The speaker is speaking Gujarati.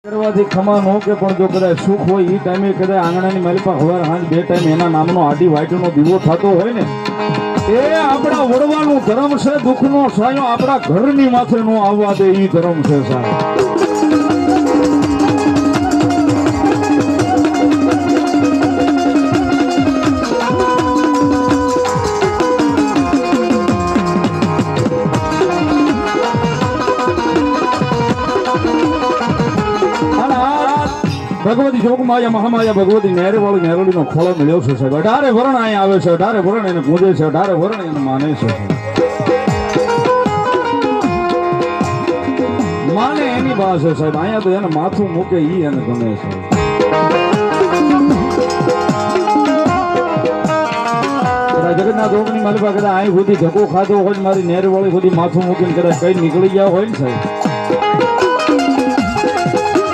કરવાથી ખમા નો કે પણ જો કદાચ સુખ હોય એ ટાઈમે કદાચ આંગણાની માલિપા હવાર હાંજ બે ટાઈમ એના નામનો આડી વાટનો દીવો થતો હોય ને એ આપણા વડવાનું ધર્મ છે. દુઃખનો સાયો આપણા ઘરની માથે નો આવવા દે એ ધર્મ છે સાહેબ. ભગવતી જોગમાયા મહામાયા ભગવતી નેરવાળી નેરોડીનો ખોળો મળ્યો છે સાહેબ. 18 વરણ અહીંયા આવે છે, 18 વરણ એને પૂજે છે, 18 વરણ એને માને છે. માને એની બા છે સાહેબ. અહીંયા તો એને માથું મૂકે ઈ એને ગમે છે. જગન્નાથ ઓગની માલિકા કદાચ અહીં સુધી ધક્કો ખાધો હોય, મારી નેરવાળી સુધી માથું મૂકીને કદાચ કઈ નીકળી ગયા હોય ને સાહેબ